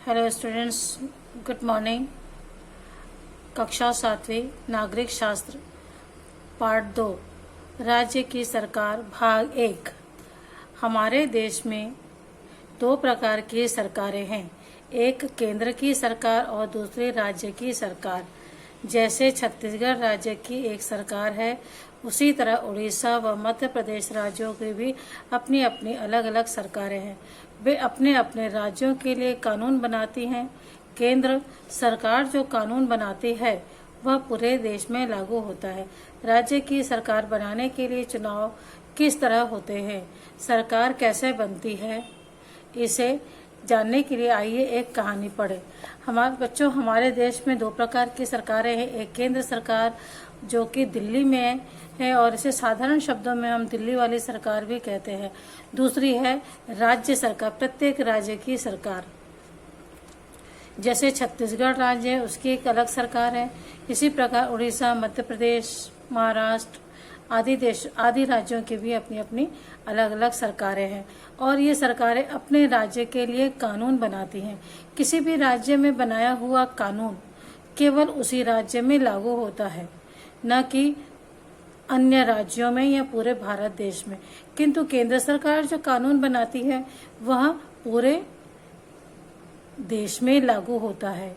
Hello students, good morning. कक्षा 7वीं नागरिक शास्त्र पार्ट 2 राज्य की सरकार भाग 1। हमारे देश में दो प्रकार की सरकारें हैं, एक केंद्र की सरकार और दूसरी राज्य की सरकार। जैसे छत्तीसगढ़ राज्य की एक सरकार है, उसी तरह उड़ीसा व मध्य प्रदेश राज्यों की भी अपनी अपनी अलग अलग सरकारें हैं। वे अपने अपने राज्यों के लिए कानून बनाती हैं। केंद्र सरकार जो कानून बनाती है वह पूरे देश में लागू होता है। राज्य की सरकार बनाने के लिए चुनाव किस तरह होते हैं, सरकार कैसे बनती है, इसे जानने के लिए आइए एक कहानी पढ़ें। हमारे बच्चों, हमारे देश में दो प्रकार की सरकारें हैं। एक केंद्र सरकार जो कि दिल्ली में है और इसे साधारण शब्दों में हम दिल्ली वाली सरकार भी कहते हैं। दूसरी है राज्य सरकार, प्रत्येक राज्य की सरकार। जैसे छत्तीसगढ़ राज्य है, उसकी एक अलग सरकार है। इसी प्रकार उड़ीसा, मध्य प्रदेश, महाराष्ट्र आदि राज्यों की भी अपनी अपनी अलग अलग सरकारें हैं और ये सरकारें अपने राज्य के लिए कानून बनाती हैं। किसी भी राज्य में बनाया हुआ कानून केवल उसी राज्य में लागू होता है, न कि अन्य राज्यों में या पूरे भारत देश में। किंतु केंद्र सरकार जो कानून बनाती है वह पूरे देश में लागू होता है।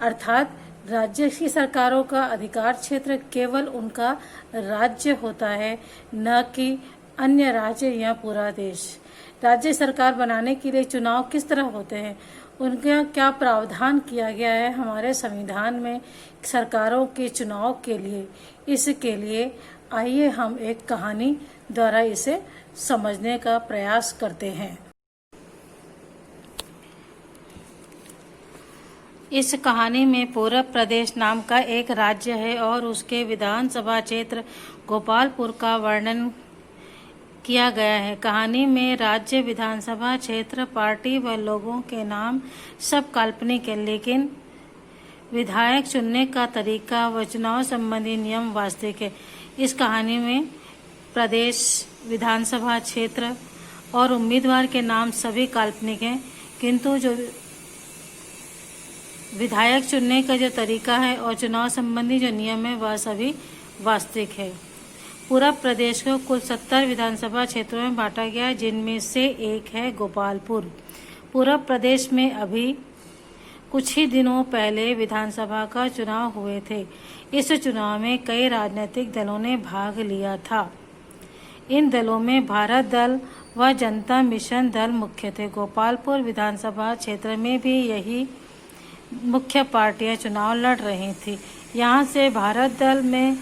अर्थात राज्य की सरकारों का अधिकार क्षेत्र केवल उनका राज्य होता है, न कि अन्य राज्य या पूरा देश। राज्य सरकार बनाने के लिए चुनाव किस तरह होते हैं, उनका क्या प्रावधान किया गया है हमारे संविधान में सरकारों के चुनाव के लिए, इसके लिए आइए हम एक कहानी द्वारा इसे समझने का प्रयास करते हैं। इस कहानी में पूरब प्रदेश नाम का एक राज्य है और उसके विधानसभा क्षेत्र गोपालपुर का वर्णन किया गया है। कहानी में राज्य, विधानसभा क्षेत्र, पार्टी व लोगों के नाम सब काल्पनिक है, लेकिन विधायक चुनने का तरीका व चुनाव संबंधी नियम वास्तविक है। इस कहानी में प्रदेश, विधानसभा क्षेत्र और उम्मीदवार के नाम सभी काल्पनिक हैं, किंतु जो विधायक चुनने का जो तरीका है और चुनाव संबंधी जो नियम है वह सभी वास्तविक है। पूरब प्रदेश को कुल 70 विधानसभा क्षेत्रों में बांटा गया है, जिनमें से एक है गोपालपुर। पूरब प्रदेश में अभी कुछ ही दिनों पहले विधानसभा का चुनाव हुए थे। इस चुनाव में कई राजनीतिक दलों ने भाग लिया था। इन दलों में भारत दल व जनता मिशन दल मुख्य थे। गोपालपुर विधानसभा क्षेत्र में भी यही मुख्य पार्टियां चुनाव लड़ रही थी। यहाँ से भारत दल में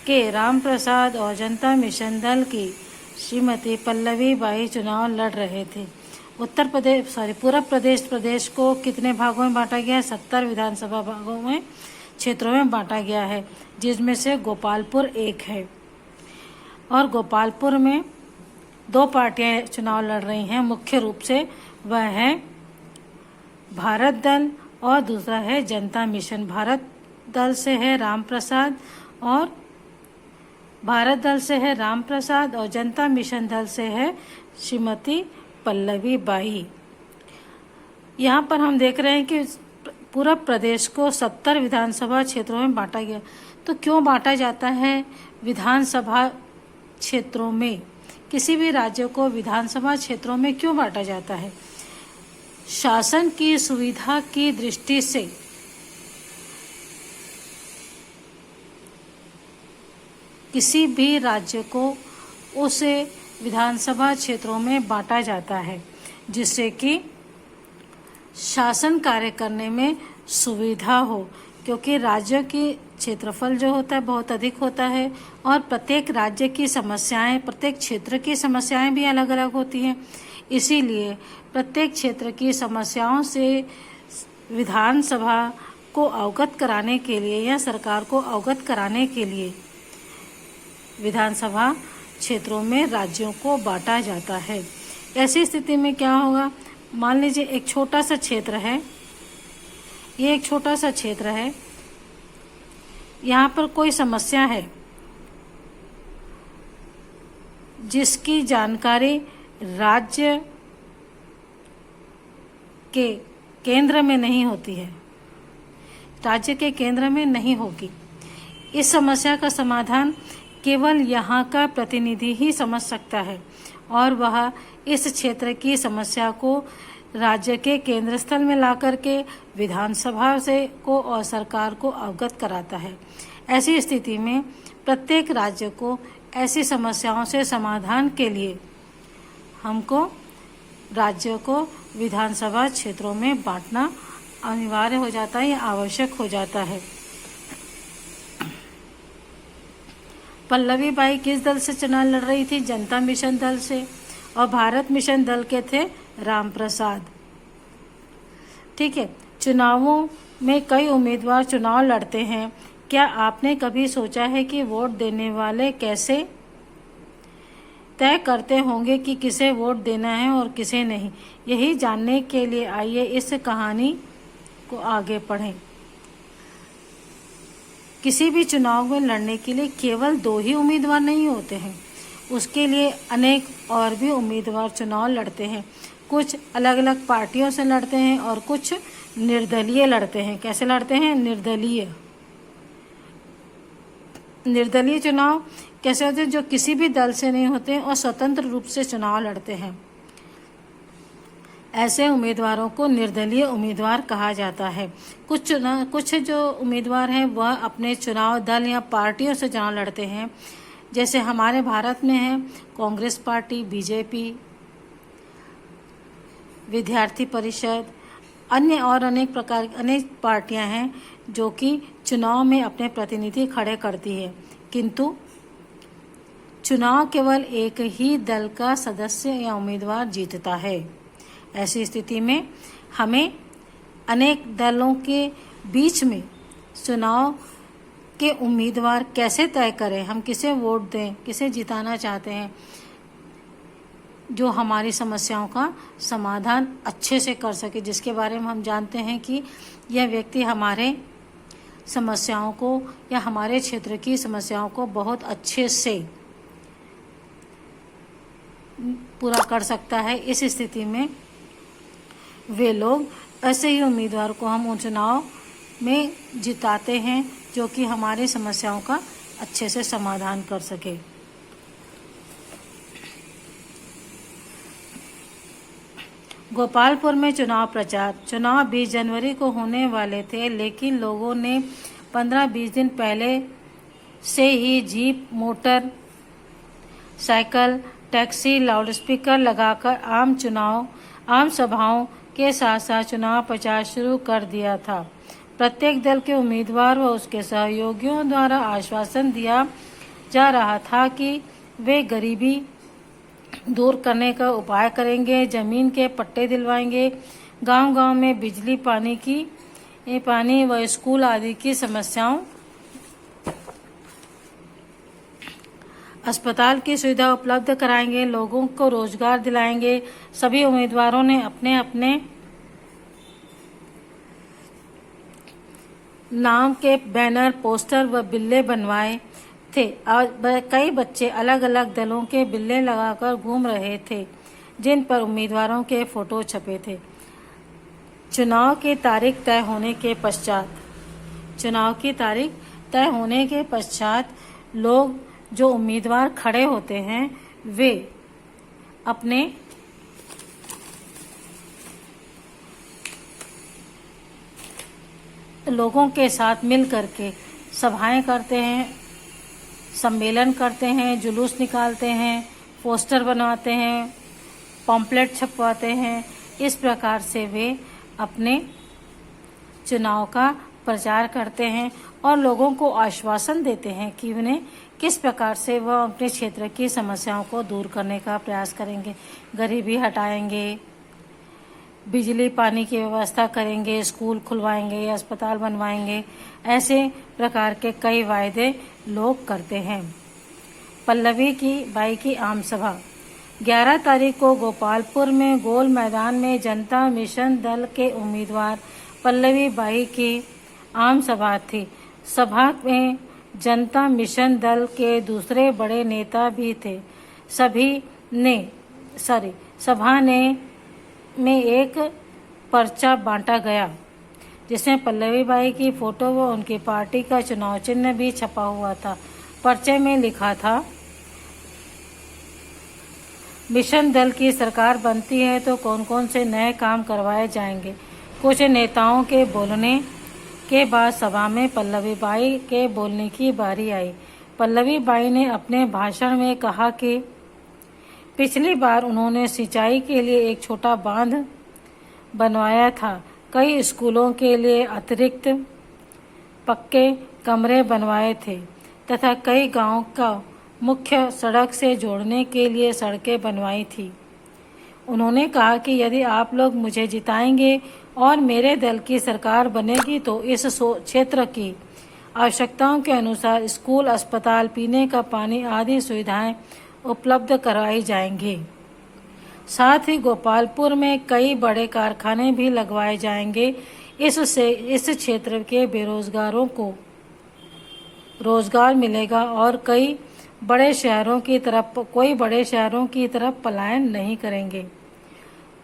के राम प्रसाद और जनता मिशन दल की श्रीमती पल्लवी बाई चुनाव लड़ रहे थे। पूरब प्रदेश को कितने भागों में बांटा गया है? 70 विधानसभा भागों में, क्षेत्रों में बांटा गया है, जिसमें से गोपालपुर एक है। और गोपालपुर में दो पार्टियां चुनाव लड़ रही हैं मुख्य रूप से, वह है भारत दल और दूसरा है जनता मिशन। भारत दल से है राम प्रसाद और जनता मिशन दल से है श्रीमती पल्लवी बाई। यहाँ पर हम देख रहे हैं कि पूरब प्रदेश को 70 विधानसभा क्षेत्रों में बांटा गया। तो क्यों बांटा जाता है विधानसभा क्षेत्रों में? किसी भी राज्य को विधानसभा क्षेत्रों में क्यों बांटा जाता है? शासन की सुविधा की दृष्टि से किसी भी राज्य को उस विधानसभा क्षेत्रों में बांटा जाता है, जिससे कि शासन कार्य करने में सुविधा हो, क्योंकि राज्यों की क्षेत्रफल जो होता है बहुत अधिक होता है और प्रत्येक राज्य की समस्याएं, प्रत्येक क्षेत्र की समस्याएं भी अलग अलग होती हैं। इसीलिए प्रत्येक क्षेत्र की समस्याओं से विधानसभा को अवगत कराने के लिए या सरकार को अवगत कराने के लिए विधानसभा क्षेत्रों में राज्यों को बांटा जाता है। ऐसी स्थिति में क्या होगा? मान लीजिए एक छोटा सा क्षेत्र है, ये एक छोटा सा क्षेत्र है, यहाँ पर कोई समस्या है जिसकी जानकारी राज्य के केंद्र में नहीं होती है, राज्य के केंद्र में नहीं होगी। इस समस्या का समाधान केवल यहाँ का प्रतिनिधि ही समझ सकता है और वह इस क्षेत्र की समस्या को राज्य के केंद्र स्थल में लाकर के विधानसभा से को और सरकार को अवगत कराता है। ऐसी स्थिति में प्रत्येक राज्य को ऐसी समस्याओं से समाधान के लिए हमको राज्यों को विधानसभा क्षेत्रों में बांटना अनिवार्य हो जाता है या आवश्यक हो जाता है। पल्लवी बाई किस दल से चुनाव लड़ रही थी? जनता मिशन दल से, और भारत मिशन दल के थे राम प्रसाद। ठीक है, चुनावों में कई उम्मीदवार चुनाव लड़ते हैं। क्या आपने कभी सोचा है कि वोट देने वाले कैसे तय करते होंगे कि किसे वोट देना है और किसे नहीं? यही जानने के लिए आइए इस कहानी को आगे पढ़ें। किसी भी चुनाव में लड़ने के लिए केवल 2 ही उम्मीदवार नहीं होते हैं, उसके लिए अनेक और भी उम्मीदवार चुनाव लड़ते हैं। कुछ अलग अलग पार्टियों से लड़ते हैं और कुछ निर्दलीय लड़ते हैं। कैसे लड़ते हैं? निर्दलीय चुनाव कैसे होते हैं? जो किसी भी दल से नहीं होते और स्वतंत्र रूप से चुनाव लड़ते हैं। ऐसे उम्मीदवारों को निर्दलीय उम्मीदवार कहा जाता है। कुछ जो उम्मीदवार हैं वह अपने चुनाव दल या पार्टियों से चुनाव लड़ते हैं। जैसे हमारे भारत में है कांग्रेस पार्टी, बीजेपी, विद्यार्थी परिषद, अन्य और अनेक पार्टियां हैं जो कि चुनाव में अपने प्रतिनिधि खड़े करती है, किंतु चुनाव केवल एक ही दल का सदस्य या उम्मीदवार जीतता है। ऐसी स्थिति में हमें अनेक दलों के बीच में चुनाव के उम्मीदवार कैसे तय करें, हम किसे वोट दें, किसे जिताना चाहते हैं, जो हमारी समस्याओं का समाधान अच्छे से कर सके, जिसके बारे में हम जानते हैं कि यह व्यक्ति हमारे समस्याओं को या हमारे क्षेत्र की समस्याओं को बहुत अच्छे से पूरा कर सकता है। इस स्थिति में वे लोग, ऐसे ही उम्मीदवार को हम चुनाव में जिताते हैं जो कि हमारी समस्याओं का अच्छे से समाधान कर सके। गोपालपुर में चुनाव प्रचार। चुनाव 20 जनवरी को होने वाले थे, लेकिन लोगों ने 15-20 दिन पहले से ही jeep, motorcycle, taxi, loudspeaker लगाकर आम सभाओं के साथ साथ चुनाव प्रचार शुरू कर दिया था। प्रत्येक दल के उम्मीदवार व उसके सहयोगियों द्वारा आश्वासन दिया जा रहा था कि वे गरीबी दूर करने का उपाय करेंगे, जमीन के पट्टे दिलवाएंगे, गांव-गांव में बिजली, पानी व स्कूल आदि की समस्याओं, अस्पताल की सुविधा उपलब्ध कराएंगे, लोगों को रोजगार दिलाएंगे। सभी उम्मीदवारों ने अपने अपने नाम के बैनर, पोस्टर व बिल्ले बनवाए थे। कई बच्चे अलग अलग दलों के बिल्ले लगाकर घूम रहे थे, जिन पर उम्मीदवारों के फोटो छपे थे। चुनाव की तारीख तय होने के पश्चात लोग, जो उम्मीदवार खड़े होते हैं, वे अपने लोगों के साथ मिल करके सभाएं करते हैं, सम्मेलन करते हैं, जुलूस निकालते हैं, पोस्टर बनवाते हैं, पॉम्पलेट छपवाते हैं। इस प्रकार से वे अपने चुनाव का प्रचार करते हैं और लोगों को आश्वासन देते हैं कि उन्हें किस प्रकार से वह अपने क्षेत्र की समस्याओं को दूर करने का प्रयास करेंगे, गरीबी हटाएंगे, बिजली पानी की व्यवस्था करेंगे, स्कूल खुलवाएंगे, अस्पताल बनवाएंगे। ऐसे प्रकार के कई वायदे लोग करते हैं। पल्लवी बाई की आम सभा। 11 तारीख को गोपालपुर में गोल मैदान में जनता मिशन दल के उम्मीदवार पल्लवी बाई की आम सभा थी। सभा में जनता मिशन दल के दूसरे बड़े नेता भी थे। सभा में एक पर्चा बांटा गया, जिसमें पल्लवी बाई की फोटो व उनकी पार्टी का चुनाव चिन्ह भी छपा हुआ था। पर्चे में लिखा था, मिशन दल की सरकार बनती है तो कौन कौन से नए काम करवाए जाएंगे। कुछ नेताओं के बोलने के बाद सभा में पल्लवी बाई के बोलने की बारी आई। पल्लवी बाई ने अपने भाषण में कहा कि पिछली बार उन्होंने सिंचाई के लिए एक छोटा बांध बनवाया था, कई स्कूलों के लिए अतिरिक्त पक्के कमरे बनवाए थे तथा कई गांवों का मुख्य सड़क से जोड़ने के लिए सड़कें बनवाई थी। उन्होंने कहा कि यदि आप लोग मुझे जिताएंगे और मेरे दल की सरकार बनेगी तो इस क्षेत्र की आवश्यकताओं के अनुसार स्कूल, अस्पताल, पीने का पानी आदि सुविधाएं उपलब्ध कराई जाएंगी। साथ ही गोपालपुर में कई बड़े कारखाने भी लगवाए जाएंगे। इससे इस क्षेत्र के बेरोजगारों को रोजगार मिलेगा और कोई बड़े शहरों की तरफ पलायन नहीं करेंगे।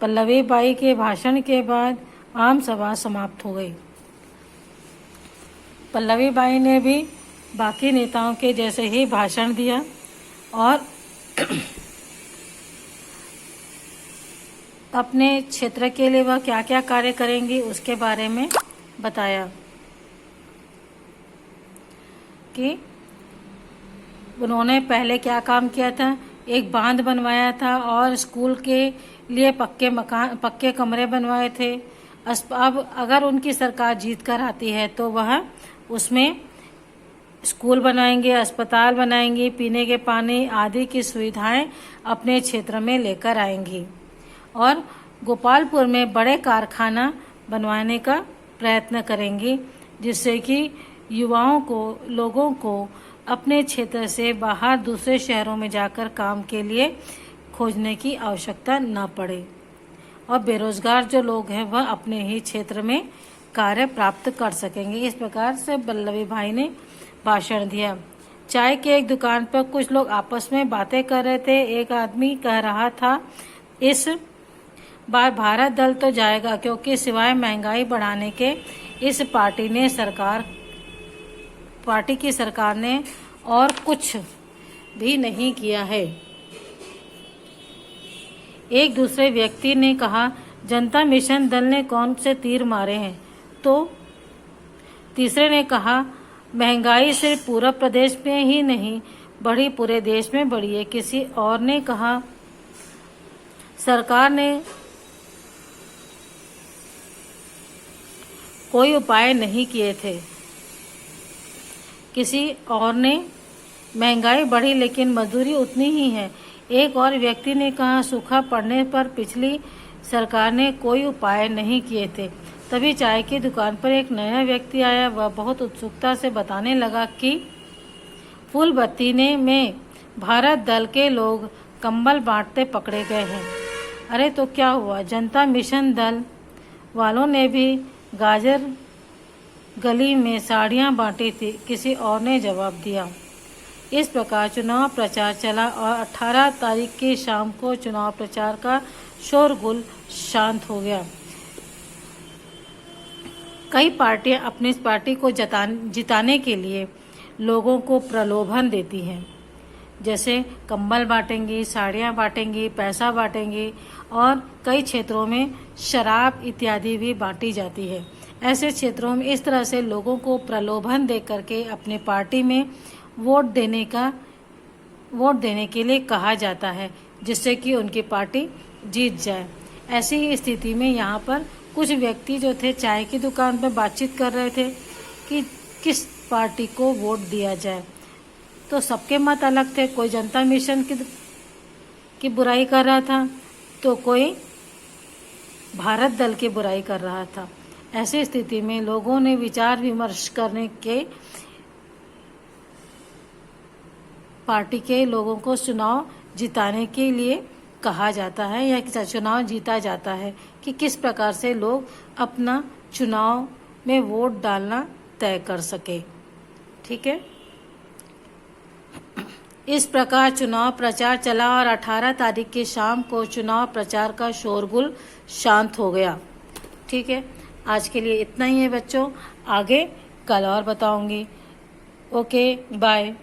पल्लवी बाई के भाषण के बाद आम सभा समाप्त हो गई। पल्लवी बाई ने भी बाकी नेताओं के जैसे ही भाषण दिया और अपने क्षेत्र के लिए वह क्या क्या कार्य करेंगी उसके बारे में बताया कि उन्होंने पहले क्या काम किया था। एक बांध बनवाया था और स्कूल के लिए पक्के कमरे बनवाए थे। अब अगर उनकी सरकार जीत कर आती है तो वह उसमें स्कूल बनाएंगे, अस्पताल बनाएंगे, पीने के पानी आदि की सुविधाएं अपने क्षेत्र में लेकर आएंगी और गोपालपुर में बड़े कारखाना बनवाने का प्रयत्न करेंगी, जिससे कि लोगों को अपने क्षेत्र से बाहर दूसरे शहरों में जाकर काम के लिए खोजने की आवश्यकता न पड़े और बेरोजगार जो लोग हैं वह अपने ही क्षेत्र में कार्य प्राप्त कर सकेंगे। इस प्रकार से पल्लवी बाई ने भाषण दिया। चाय की एक दुकान पर कुछ लोग आपस में बातें कर रहे थे। एक आदमी कह रहा था, इस बार भारत दल तो जाएगा क्योंकि सिवाय महंगाई बढ़ाने के इस पार्टी की सरकार ने और कुछ भी नहीं किया है। एक दूसरे व्यक्ति ने कहा, जनता मिशन दल ने कौन से तीर मारे हैं? तो तीसरे ने कहा, महंगाई सिर्फ पूरा प्रदेश में ही नहीं बढ़ी, पूरे देश में बढ़ी है। किसी और ने कहा, सरकार ने कोई उपाय नहीं किए थे। किसी और ने, महंगाई बढ़ी लेकिन मजदूरी उतनी ही है। एक और व्यक्ति ने कहा, सूखा पड़ने पर पिछली सरकार ने कोई उपाय नहीं किए थे। तभी चाय की दुकान पर एक नया व्यक्ति आया। वह बहुत उत्सुकता से बताने लगा कि फूलबत्ती में भारत दल के लोग कंबल बांटते पकड़े गए हैं। अरे तो क्या हुआ? जनता मिशन दल वालों ने भी गाजर गली में साड़ियां बांटी थी, किसी और ने जवाब दिया। इस प्रकार चुनाव प्रचार चला और 18 तारीख की शाम को चुनाव प्रचार का शोरगुल शांत हो गया। कई पार्टियां अपनी पार्टी को जिताने के लिए लोगों को प्रलोभन देती हैं, जैसे कंबल बांटेंगी, साड़ियां बांटेंगी, पैसा बांटेंगी और कई क्षेत्रों में शराब इत्यादि भी बांटी जाती है। ऐसे क्षेत्रों में इस तरह से लोगों को प्रलोभन दे करके अपने पार्टी में वोट देने के लिए कहा जाता है, जिससे कि उनकी पार्टी जीत जाए। ऐसी ही स्थिति में यहाँ पर कुछ व्यक्ति जो थे चाय की दुकान पर बातचीत कर रहे थे कि किस पार्टी को वोट दिया जाए। तो सबके मत अलग थे। कोई जनता मिशन की बुराई कर रहा था तो कोई भारत दल की बुराई कर रहा था। ऐसी स्थिति में लोगों ने विचार विमर्श करने के पार्टी के लोगों को चुनाव जिताने के लिए कहा जाता है या चुनाव जीता जाता है कि किस प्रकार से लोग अपना चुनाव में वोट डालना तय कर सके। ठीक है, इस प्रकार चुनाव प्रचार चला और 18 तारीख की शाम को चुनाव प्रचार का शोरगुल शांत हो गया। ठीक है, आज के लिए इतना ही है बच्चों, आगे कल और बताऊंगी। Okay, bye.